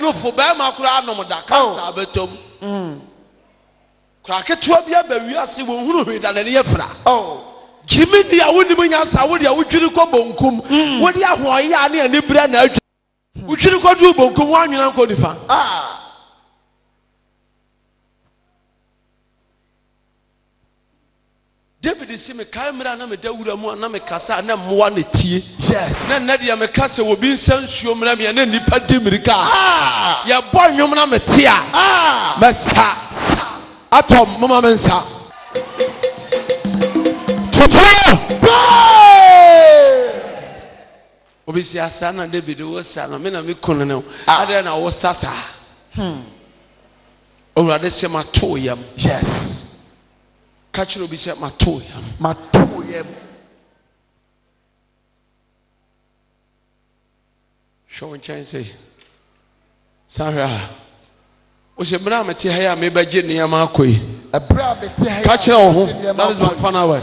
nofo ba ma kura anom da cancer abetom kura ketua bia ba wiase wo hunu hweda na ne yefra Jimmy dia woni munya sa wo dia wutwiri ko bonkum wo dia hoye ane ani bra na atwa wutwiri ko du bonkum wanwena ko nifa David si me camera na me dawura mu na me kasa na mmoa na tie yes na dia me kasa wo bi nsansuo mra me na nipa dimirika ya bo nwom na me tia mesa atom mama mensa Obisi asana David wo sana me na me kono ne ade na wo sasa Owurade se ma to yam yes Kachiro obisi ma to yam show chain say Sarah o se bra me te ha ya me baje ne yam akoi bra me te ha Kachiro ho that is my final word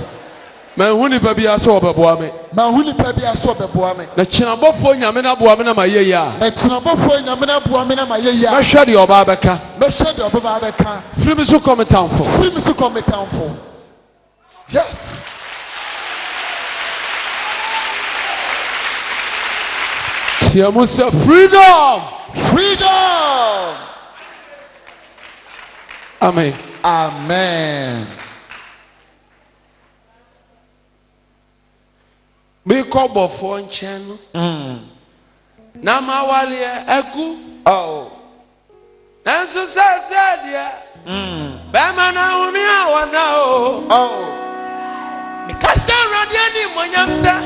Man huni pa bia so obeboa me. Man huni pa bia so obeboa me. Na chinabofo nyame na boa me na maye ya. Na chinabofo nyame na boa me na maye ya. Ma hwe de oba beka. Ma hwe de oba beka. Free me so come town for. Free me so come town for. Yes. Tia mo say freedom. Freedom. Amen. Amen. Me call Obofour nchen na ma wale egu na so sa dia ba ma na umi awona me ka se rode ani monyam sa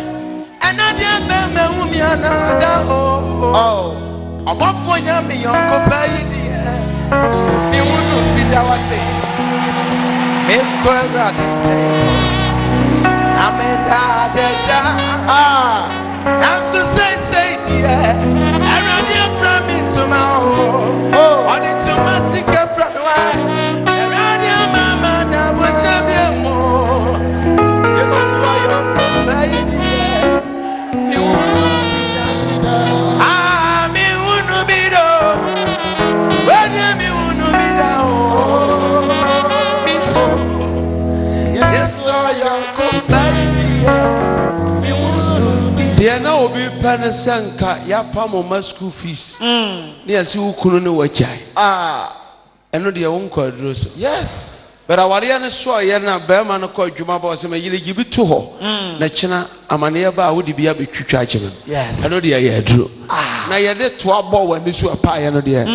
ena dia be me umi anada Obofour nya me yonko pa yi dia mi wonu bi da wate me ko rade che Amenda deja now so say dear I run here from me tomorrow on it to my sick from me why I run here mama now what's your more yes why you're baby you me won't be down when me won't be down me so yes so you're Dia na obi pane sanka ya pamo ma school fees ne yasi ukunu ne wachai eno dia wonko aduro so yes but aware ne so ye na ba ma no ko adwuma ba o se ma yile gibi to ho na chena amane ba wo di bia betwitwa acheme yes eno dia ye aduro na ye de to abo wa ni so apa ye no dia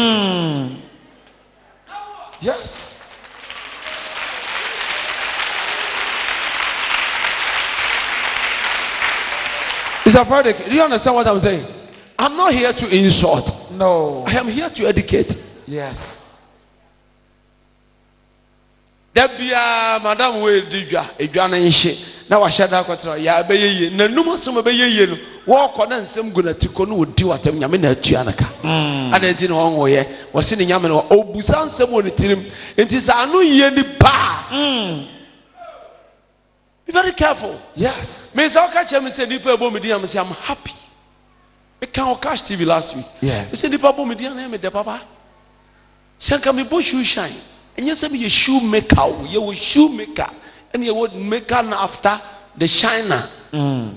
yes Mr. Frederick, do you understand what I'm saying? I'm not here to insult. No. I am here to educate. Yes. Debia, Madam, will do ya na nshi na wa shada kwatara ya beyeye na numu so beyeye no wo kọ nsem gu na tiko no odi watam nyame na atua naka ana enti no won ye wo se ne nyame no obusa nsem woni tirim enti sa anu ye ni ba be very careful. Yes. Me say okay me say nipa ebo me dia me say I'm happy. Me can on Cash TV last week. Yeah. Me say nipa ebo me dia na me de papa. Say can me bo shoe shine. And you say me shoe maker, you shoe maker. And you would maker after the shiner.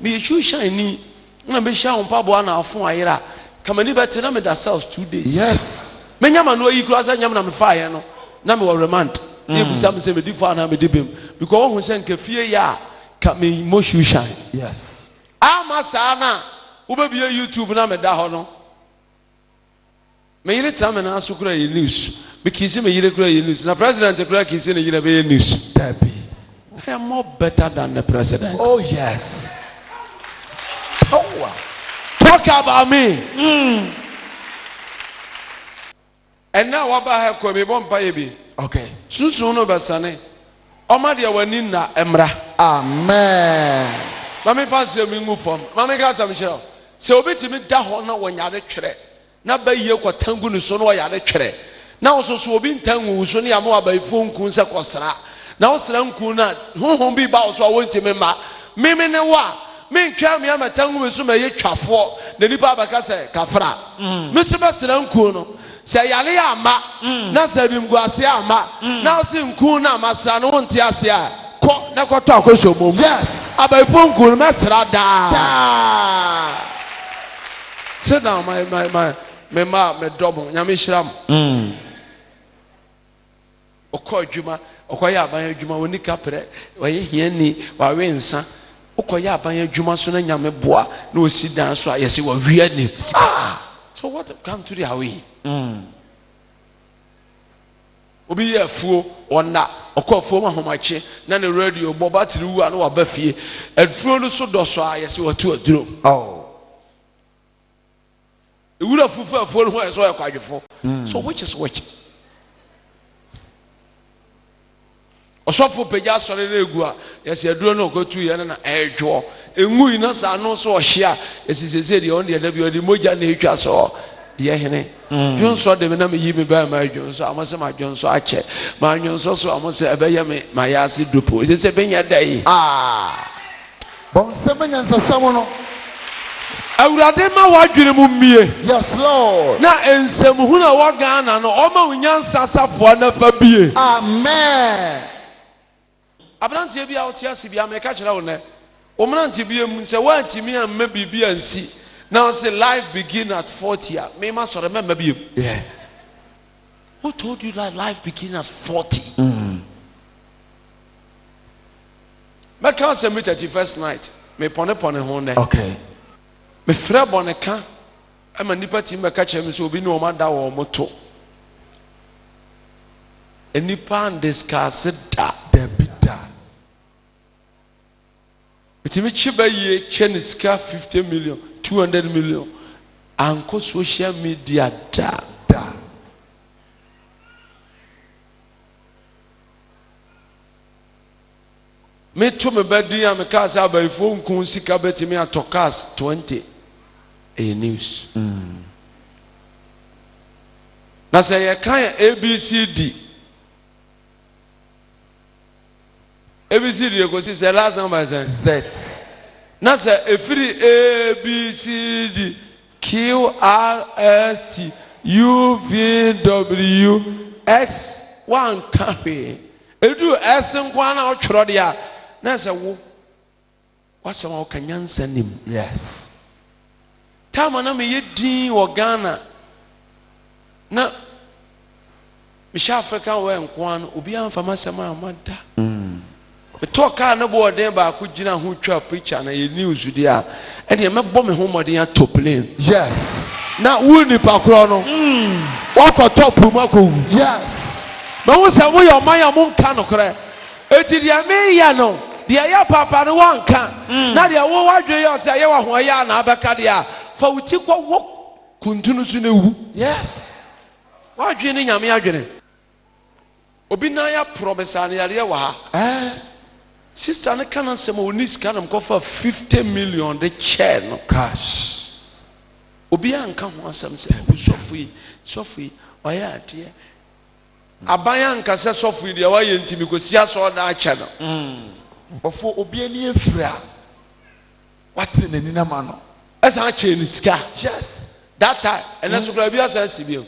Me shoe shine ni na be shine on pabo na afun ayira. Come ni better na me da cells 2 days. Yes. Me nyama no yi kura say nyama na me fire no. Na me remand. You some say me differ na me dibem because who say nke fie ya ka me mo shoe shine. Yes. Ama sana wo be bi YouTube na me da ho no. Me yire tram na asukura ye news. Me kisi me yire kura ye news. Na president kura kisi ne yire be ye news. Debbie. I am more better than the president. Oh yes. Power. Talk about me. And now what about her ko me bon pa ye bi. Okay. Susu no besane. Oma de wani na emra. Amen. Mami fancy me move from. Mami ka sam chero. Se obetimi da ho na wonyade twere. Na ba yie kwatangu ne so no yade twere. Na ososo obi ntangu so ne yamo abaifo nkun se kosra. Na osra nkun na honhom bi ba oso a wontimi ma. Mimi ne wa. Me ntwa me amatangu so ma ye twafo. na nipa abaka sɛ kafra mesi bɛsrɛ nkuo no sɛ yale yɛ ama na sɛ nimguase ama na ɔse nkuo no amasra no wonte ase a kɔ na kɔtɔ akɔhyɛ mmom Yes. abaifo nkuo no mɛsra daa sit down my dɔbo nyame hyira m ɔkɔ adwuma ɔkɔyɛ aban adwuma wɔni kaprɛ ɔyɛ hiani wawe nsa ɔkɔyɛ aban adwuma so na nyame boa na ɔsi dan so a yɛsɛ wɔwia ne so what come to the away obi yɛ afuo ɔna ɔkɔ afuo ma ahomakye na ne radio bɔ battery wu a na waba fie afuo no so dɔ so a yɛsɛ wɔto aduro ewura fufu afuo no ho yɛsɛ ɔyɛ kwadwefo so which is which ɔsɔfo pagya asɔre na egu a yɛsɛ aduro no ɔkɔtu yɛ na ɛdwoɔ engu yi na saa no so ɔhyia esisese deɛ ɔno deɛ dabi ɔde mogya na etwa so deɛ hene dwonso de me na me yi me ba ma dwonso amose ma dwonso akyɛ ma dwonso so amose ɛbɛyɛ me ma yɛ ase dupo sese benya dai bon semenya nsasam no awurade ma wadwene mu mie yes lord na ensem hu na wɔ Ghana no ɔma unyansa safoa na fa bie amen abrantie bia wote ase bia me ka kyerɛ wo nɛ omrantie bia mu sɛ wantimi amma bibi ansi now say life begin at 40 me ma sɔre mɛma biem yeah who told you that life begin at 40 mɛka sɛ me 31st night me pɔne ho nɛ okay me frɛ bɔne ka ama nipa tim bɛka kyerɛ me sɛ obi ne ɔma da wɔ ɔmo to enipa ndiscuss da bitimi chiba ye chen sika 50 million 200 million anko social media da me to me bedi am ka sa ba ifo nkun sika betimi atokas 20 a news na say ye kan abcd ABCD go see the last number is Z. Na say efiri ABCD QRST UVW X1 kape. Edu S nkwa na otworo de a na say wo wasem o kanyansa nim. Yes. Tama na me yedin wo Ghana na me sha Africa we nkwa no obi amfa masema amada. Me talk car no bo den ba ko gina ho twa preacher na ye news di a e de me bo me ho modern to plane yes na wu ni pakro no wa ko top mako yes me wo se wo yo man ya mo nka no kre eti de me ya no de ya papa no wan ka na de wo wadwe yo se ye wa ho ya na abeka de a fa wuti ko wo kuntunu su na wu yes wadwe ni nyame adwene obi na ya promise an ya wa ha sister ne kana sema oni sika na mkofa 50 million de chair no cash obi anka ho asem se sofi waya ade abaya anka se sofi de waya ntimi ko sia so na acha no bofo obi ani efira wate nani na ma no esa acha ni sika yes that time ene so kra bi asa sibio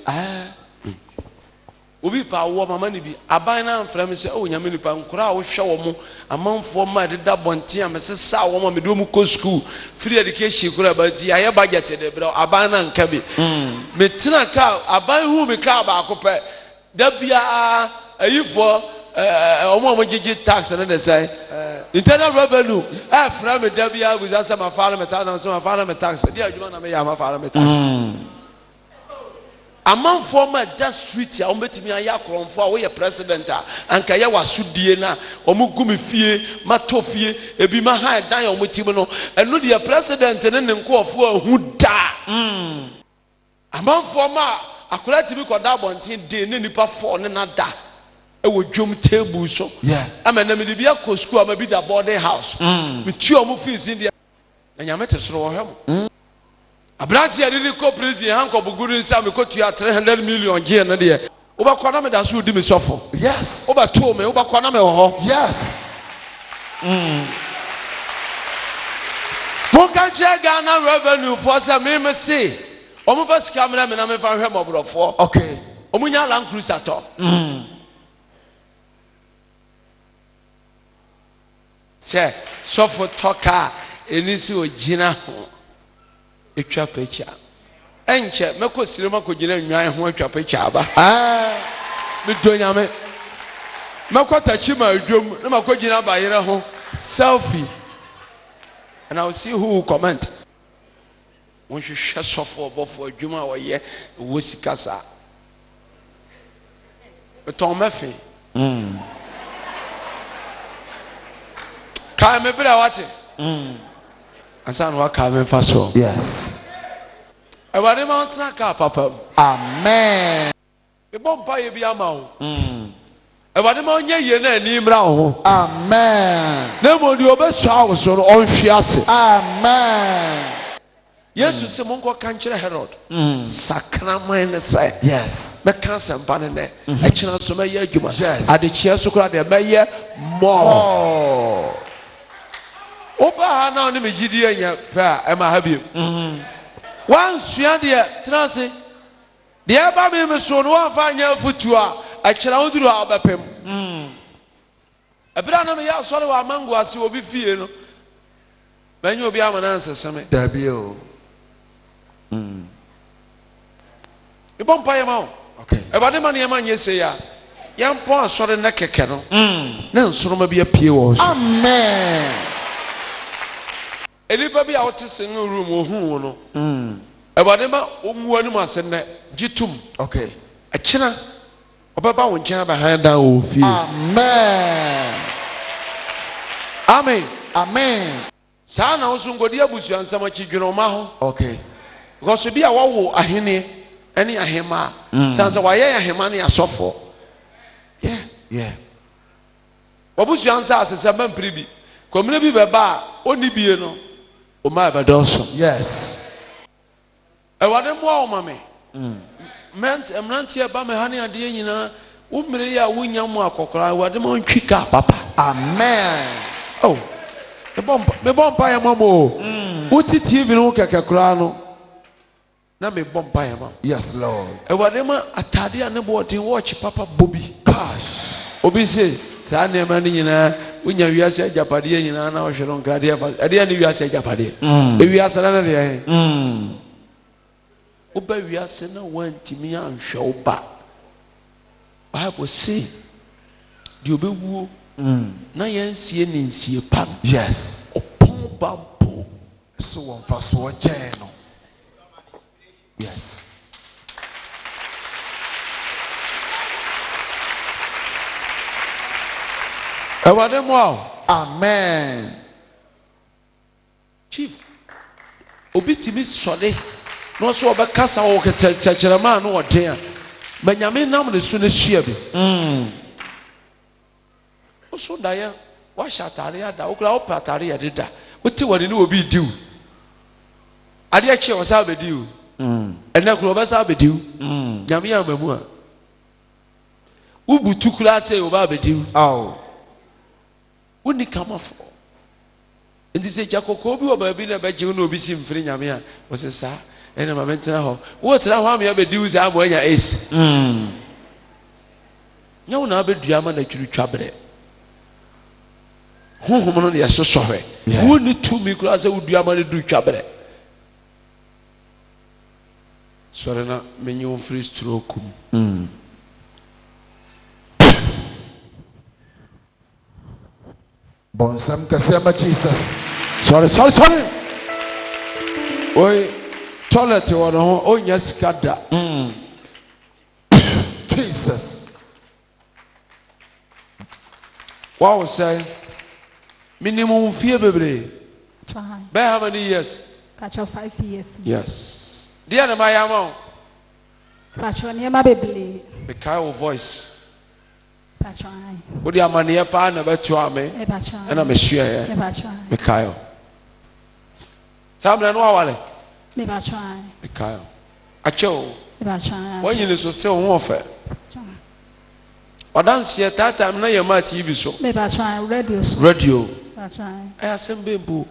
obi pa wo mama ni bi aban na mfra me se o nyame nipa nkura wo hwe wo mo amanfo ma de da bonte am se sa wo mo me do mu ko school free education kura ba ti aye budget de bra aban na nka bi me tina ka aban hu me ka ba akopɛ da bia ayifo omo gigi tax na de say internal revenue fra me da bia bu sa ma fa me tax na ma fa me tax dia adwuma na me ya ma fa me tax among former that street ya ombetimi aya kromfo a wo ye president a anka ye wasudie na omugumi fie matofie ebi ma ha dan ya omotim no eno de president ne nkofo ahu da among former akola timi koda bonten de ne nipa 4 ne na da e wo dwom table so yeah amena me de bia ko school ama bi da boarding house me ti omo fees in na nyame te soro wo hwem abrati adidi ko prison hanko buguru nsa me ko tua 300 million je na de wo ba kwana me da so di me sofo yes wo ba to me wo ba kwana me ho yes Moka Ghana revenue for some me say. First camera, and I'm a fan of 4. Okay. Omunya Land Cruiser at all. Say, so for talker, Enisi or Gina, a trap picture. Enche, Mako Silma could you know who trap picture? Ah, me doing yame. Mako Tachima, drum, no Mako Gina by your home, selfie. And I'll see who will comment. When you shut for Obofour Juma or ye, Wusikasa. Tom Murphy. Come me better what? And son what come fast so. Yes. I want him on track papa. Amen. The bomb pie be a mouth. I want him on ye na ni mra ho. Amen. No more the best shower so on fiase. Amen. Yes, you say Monko Kanchera Herod. Sacrament say. Yes. Me cancer banane. I china so me juma. Yes. At the chair so called the mayor more. Oba na oni me gidi anya pa e ma ha bi. Wan sua de transe. De e ba me so no wan fa anya futu a kira woduru a obepem. Ebra na me ya sori wa mango ase obi fie no. Banyo obi amana anseseme. Dabio. E bom pa yema. Okay. E ba de man yema nye se ya. Yam pon asori na keke no. Na nsoroma bi apie wo so. Amen. Elipa bi a wote sing room ohun no. E ba de ma omu anu ase ne gitum. Okay. A kina obeba wo nkyɛn ba han da o fie. Amen. Amen. Amen. Sa na wo so ngodi abusu ansam akyi dwene ma ho. Okay. Because bi a wo ahene ani ahema. Sansa wa ye ahema ne asofo. Yeah. Yeah. Obusu ansa asesa mampiri bi. Komune bi beba oni bie no. O ma ba doso. Yes. E wade mo o ma me. Emrantie ba me hane ade nyina wo mmere ya wo nya mo akokora wade mo ntwika papa. Amen. Oh. Me bomba ya mamo. Uti TV no kekekura no. Na me bomba ya mamo. Yes, Lord. E wade ma atade ane bo den watch papa Bobby. Gosh. Obi say sa ne ma ni nyina unya wiase ajapade nyina na wo hwe no nkrade afa. Ade ane wiase ajapade. E wiase na de Oba wiase na wantimi anhwe oba. Bible say di obewu na yansie ne nsie pa. Yes. Opon bampo. So one for so no. Yes. Ewade mo. Amen. Chief obi timi sole no so obekasa wo ketecherema no oden a manyame nam ne so ne sua bi so da ya wa shatare ada okura wo patare ya deda wote wani ne obi diu ade achi o sa bediu ena kuro ba sa bediu nyame ya mamu a ubutu kura se o ba bediu woni kamafo nti se jakoko bi oba bi na beje no obi si mfiri nyame a wo se sa ena ma mentena ho wo tena ho am ya bediu za abo anya ace nyawo na bedua ma na twuru twabre honhom no ya sosohwe woni tumi kura se wodua ma ne du twabre sore na menyo free stroke Bonsam kasema Jesus. Sorry. Oi, toilet wo no ho onya skada. Jesus. Wow, say minimum fear bebre. Try. By how many years? Catch 5 years. Yes. Dear na my amount. Patron near my baby. The kind of voice. Patron. What the amania pa na betu ame. Patron. And I'm sure. Patron. Mikayo. Tam na no awale. Me patron. Mikayo. Acho. Patron. When you so still one offer. Odanse that time na your ma TV so. Me patron radio. Radio. Patron. I asem bembu.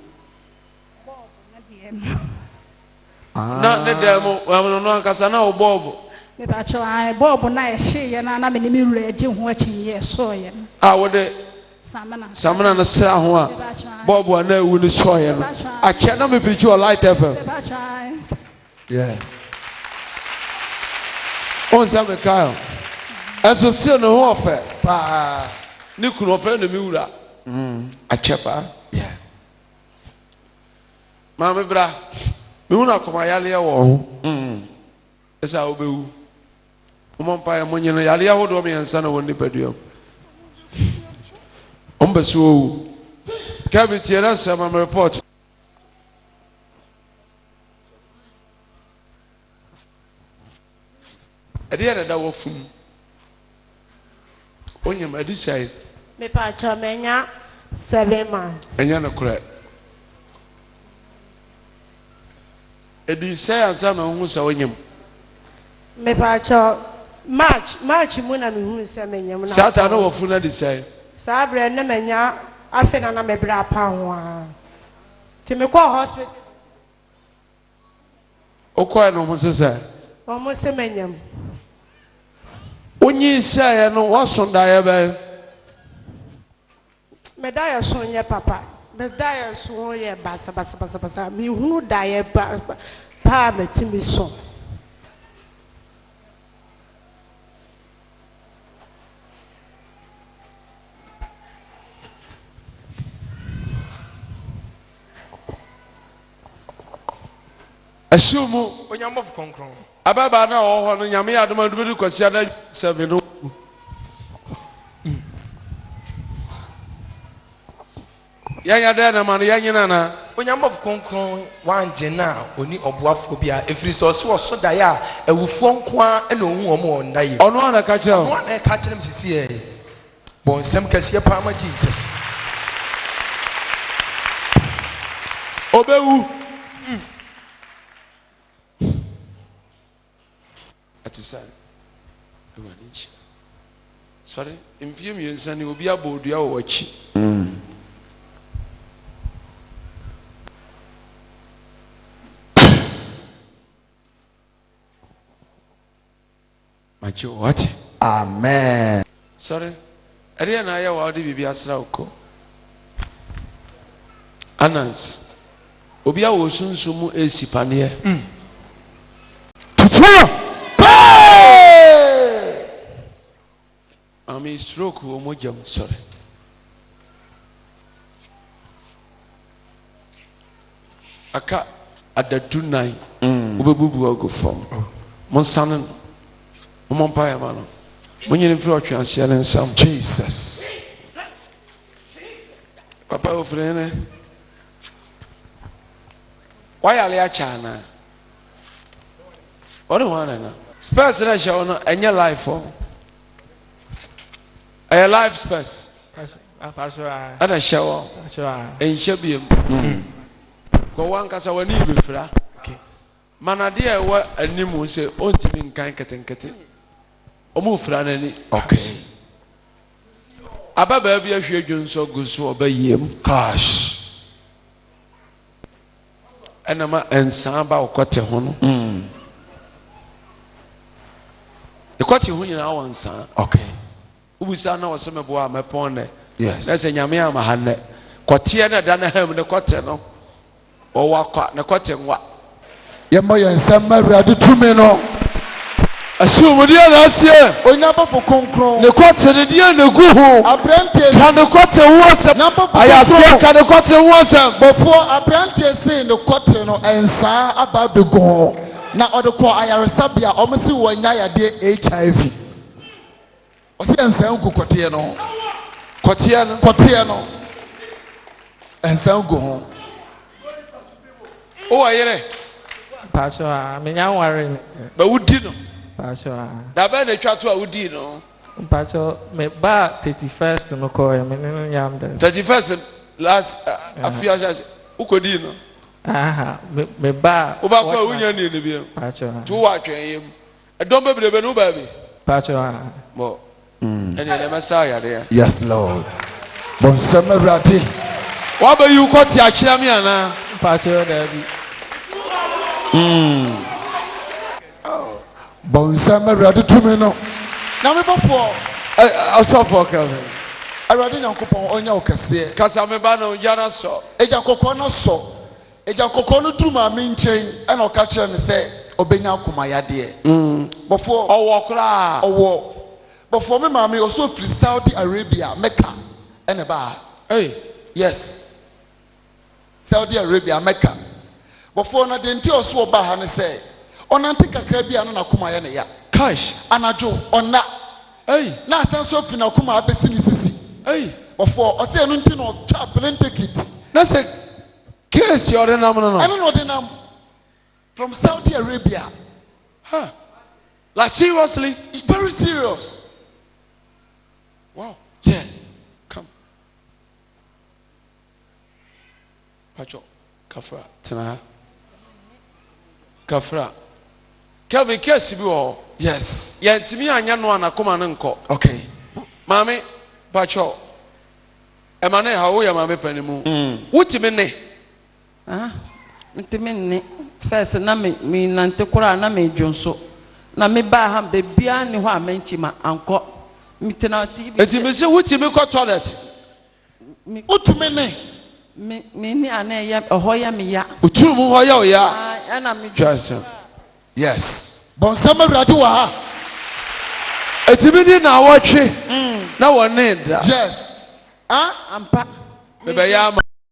na ne dem am no ankasa na obob Me ba cho ai bob na e hye ye na me ni mi wura agye ho akyinye so ye wo de samana na sra ho a bob na ewu ni so ye no akia na me preach your light FM me ba cho ai Yeah. on sa me kayo eso still no ho ofe Pa. ni kunu ofe na mi wura achepa Yeah. ma me bra me wuna koma yale wo ho esa obewu umompa ya monyene yale ho do me yansa na woni paduam ombeso Kevin tiera sama report Ediya da wo fum onyam adisai Me pa cho menya 7 months. enya na kura edisai ansa na hu sa onyam Me pa cho March mu na me hu se menya mu na. sata na wo fu na disai Sa bre na menya afi na me bra pa ho a. Ti me ko hospital. okwa no mo sesa O mo se menya. onyi sai no wasonda ya ba Me da ya so nye papa. Me da ya so ye basa. Me hu da ye pa me ti me so. ashumu Onyambof konkron. ababa na ho no nyame adoma du kwasia na 7 no yanya da na man yanya na Onyambof konkron wanje na oni oboafo bia efiri so so da ya awufo nko a na ohu omo onda ye. ono na ka kire No na ka kire msisi ye. Bon sem kasiye pa ma Jesus. obewu atisa ewanish sorry mfie mi nsani obi abodua wo wachi macho what Amen. sorry area na ya wa de bibi asra uko anans obi a wo sunsumu esipane tutu ami stroke o mojam sorry aka adadu nine obebubu agofom monsanen mompa ya mano monyene firi otwe ase nsam Jesus. papa ofrene wayale achana ono wana na space na sha ono enye life o a life space ana sha enhye biem ko wankasa wani befra mana de e wa animu se ontimi nkan ketenkete omu fra nani Okay. ababa bia hwe dwonso guso obayem Gosh. enama ensan ba okote ho no ekote ho nyina awansan Okay. ubusa na wosemebo a mepon ne Yes. na se nyame amahanne kote na da na ham ne kote no o wakwa ne kote nwa yɛmmɔ yɛn nsɛm ma awurade tumi no asumudia na asie onyabɔfo kronkron ne kote ne dia ne gu ho aberanteɛ ka ne kote ho Nyabɔfo ayasie ka ne kote ho asem bɔfoɔ aberanteɛ sei ne kɔte no ɛnsaa aba abɛgu ho na ɔde kɔ ayaresabea ɔmo se wɔnya yadeɛ HIV ɔse ɛnsaa gu kɔteɛ no kote no ɛnsaa gu ho o ayere Pastor, me nya worry. ba wudi no Pastor, da ba na twa to a wudi no Pastor, me ba 31st no call me no nyam den. 31st last afia just ukodi no Aha, me ba. o ba kwa unya ni ne biem Pastor. to wa twen yem edom bebrebe no ba bi Pastor. mo ene ne masa ya de yes lord bɔ nsɛm awurade wa ba yu kwoti akyerɛ me ana Pastor David. Bonsam awurade tumi no. Na me bɔfoɔ. Ɔsɔfo Kevin. Awurade Nyankopɔn ɔnyɛ wo kɛseɛ. Kasa me ba no yara sɔ. Agya kɔkɔɔ no sɔ. Agya kɔkɔɔ no duru maame nkyɛn ɛna ɔka kyerɛ me sɛ ɔbɛnya akomayadeɛ. Bɔfoɔ. Ɔwɔ koraa. Ɔwɔ. Bɔfoɔ me maame ɔsɔ firi Saudi Arabia Mecca ɛna ba. Hey. Yes. Saudi Arabia Mecca. Bɔfoɔ na de nti ɔso ɔba ha ne sɛ ɔnante kakra bi ano na akomayɛ ne ya. Cash. Anajo ɔna. Hey. Na asan so fi na akoma abɛsi ne sisi. Hey. Bɔfoɔ ɔsɛ ɛno nti na ɔtwa plane ticket. Na sɛ case yɛ ɔde nam no. Ɛno na ɔde nam from Saudi Arabia. Huh. Like seriously? Very serious. Wow. Yeah. Come. Pacho. Kafra. Tena. Kafra. Kevin case bi wɔ. Yes. Yɛntimi anya no anakoma ne nkɔ. Okay. Maame, Pacho. Ɛma ne ha wo yɛ maame panimu. Wotimi ne. Ntimi ne. First na me nante kora na me dwonso. Na me ba ha bebia ne ho amenchima ankɔ. Mitena TV. Enti me se wotimi kɔ toilet. Wotumi ne. Me ni ana ya ho ya me ya. Uturu mu hɔ yɛ o ya. Ana me Just. Yes. Bonsam awurade wɔ ha. Etimi di na awɔtwe. Na wɔ ne da. Yes. ampa. Bebe ya